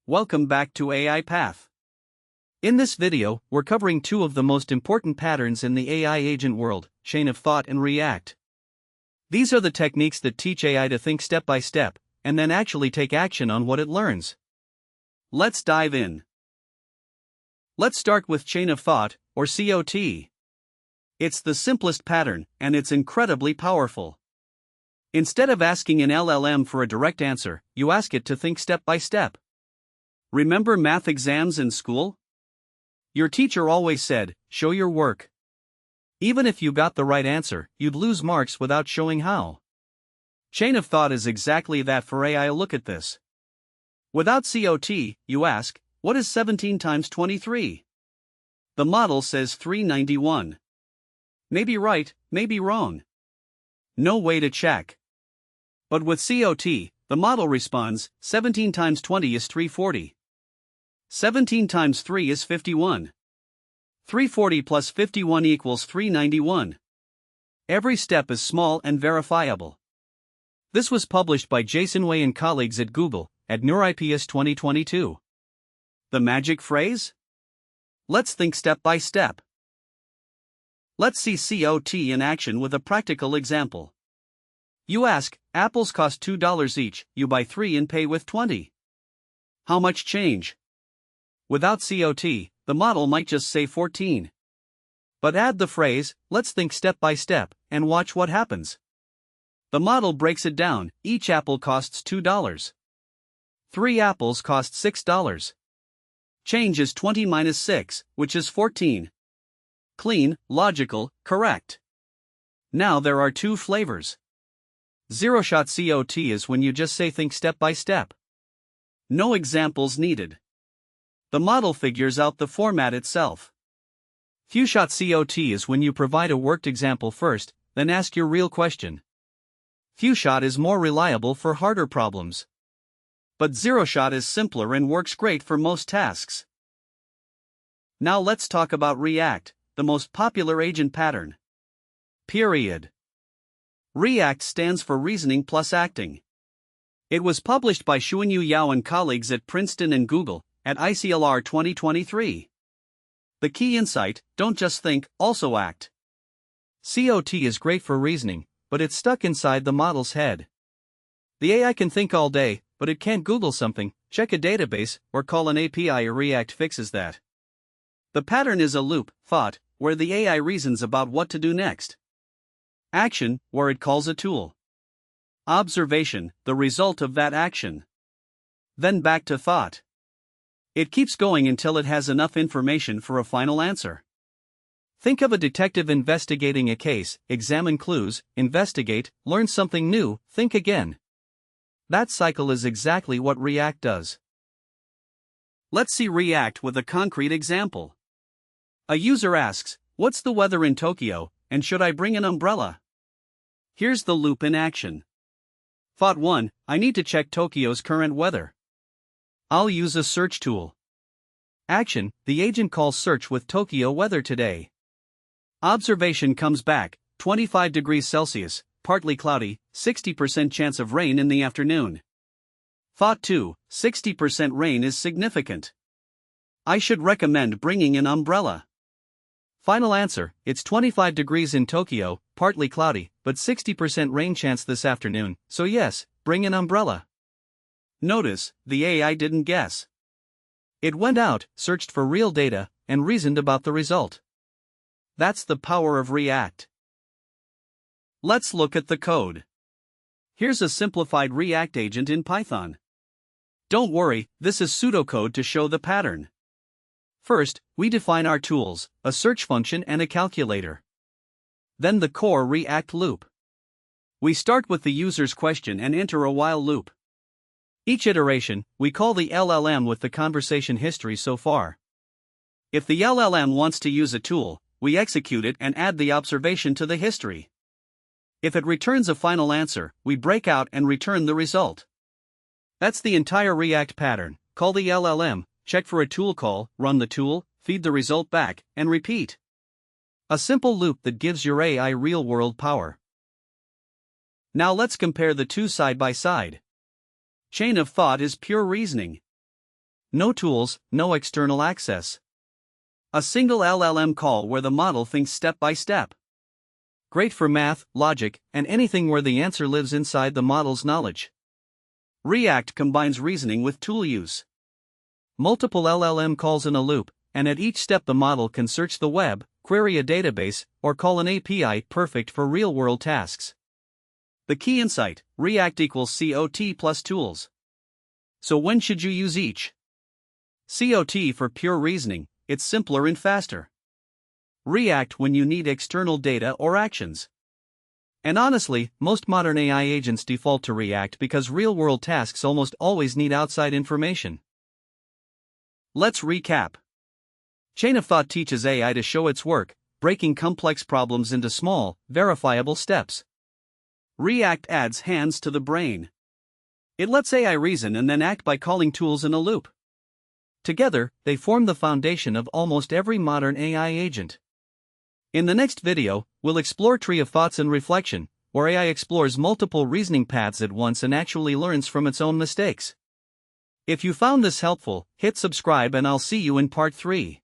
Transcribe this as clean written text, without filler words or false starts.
Welcome back to AI Path. In this video, we're covering two of the most important patterns in the AI agent world, chain of thought and ReAct. These are the techniques that teach AI to think step by step, and then actually take action on what it learns. Let's dive in. Let's start with chain of thought, or CoT. It's the simplest pattern, and it's incredibly powerful. Instead of asking an LLM for a direct answer, you ask it to think step by step. Remember math exams in school? Your teacher always said, "Show your work." Even if you got the right answer, you'd lose marks without showing how. Chain of thought is exactly that for AI. Look at this. Without CoT, you ask, what is 17 times 23? The model says 391. Maybe right, maybe wrong. No way to check. But with CoT, the model responds, 17 times 20 is 340. 17 times 3 is 51. 340 plus 51 equals 391. Every step is small and verifiable. This was published by Jason Wei and colleagues at Google, at NeurIPS 2022. The magic phrase? Let's think step by step. Let's see CoT in action with a practical example. You ask, apples cost $2 each, you buy 3 and pay with 20. How much change? Without CoT, the model might just say 14. But add the phrase, let's think step by step, and watch what happens. The model breaks it down, each apple costs $2. 3 apples cost $6. Change is 20 minus 6, which is 14. Clean, logical, correct. Now there are two flavors. Zero-shot CoT is when you just say think step by step. No examples needed. The model figures out the format itself. Few-shot CoT is when you provide a worked example first, then ask your real question. Few-shot is more reliable for harder problems. But zero-shot is simpler and works great for most tasks. Now let's talk about ReAct, the most popular agent pattern. Period. ReAct stands for Reasoning plus Acting. It was published by Xuanyu Yao and colleagues at Princeton and Google, at ICLR 2023. The key insight, don't just think, also act. CoT is great for reasoning, but it's stuck inside the model's head. The AI can think all day, but it can't Google something, check a database, or call an API. Or ReAct fixes that. The pattern is a loop, thought, where the AI reasons about what to do next. Action, where it calls a tool. Observation, the result of that action. Then back to thought. It keeps going until it has enough information for a final answer. Think of a detective investigating a case, examine clues, investigate, learn something new, think again. That cycle is exactly what ReAct does. Let's see ReAct with a concrete example. A user asks, what's the weather in Tokyo, and should I bring an umbrella? Here's the loop in action. Thought 1, I need to check Tokyo's current weather. I'll use a search tool. Action, the agent calls search with Tokyo weather today. Observation comes back, 25 degrees Celsius, partly cloudy, 60% chance of rain in the afternoon. Thought 2, 60% rain is significant. I should recommend bringing an umbrella. Final answer, it's 25 degrees in Tokyo, partly cloudy, but 60% rain chance this afternoon, so yes, bring an umbrella. Notice, the AI didn't guess. It went out, searched for real data, and reasoned about the result. That's the power of ReAct. Let's look at the code. Here's a simplified ReAct agent in Python. Don't worry, this is pseudocode to show the pattern. First, we define our tools, a search function and a calculator. Then the core ReAct loop. We start with the user's question and enter a while loop. Each iteration, we call the LLM with the conversation history so far. If the LLM wants to use a tool, we execute it and add the observation to the history. If it returns a final answer, we break out and return the result. That's the entire ReAct pattern. Call the LLM, check for a tool call, run the tool, feed the result back, and repeat. A simple loop that gives your AI real-world power. Now let's compare the two side by side. Chain of thought is pure reasoning. No tools, no external access. A single LLM call where the model thinks step by step. Great for math, logic, and anything where the answer lives inside the model's knowledge. ReAct combines reasoning with tool use. Multiple LLM calls in a loop, and at each step the model can search the web, query a database, or call an API, perfect for real-world tasks. The key insight: ReAct equals CoT plus tools. So when should you use each? CoT for pure reasoning, it's simpler and faster. ReAct when you need external data or actions. And honestly, most modern AI agents default to ReAct because real-world tasks almost always need outside information. Let's recap. Chain of Thought teaches AI to show its work, breaking complex problems into small, verifiable steps. ReAct adds hands to the brain. It lets AI reason and then act by calling tools in a loop. Together, they form the foundation of almost every modern AI agent. In the next video, we'll explore Tree of Thoughts and Reflection, where AI explores multiple reasoning paths at once and actually learns from its own mistakes. If you found this helpful, hit subscribe and I'll see you in part 3.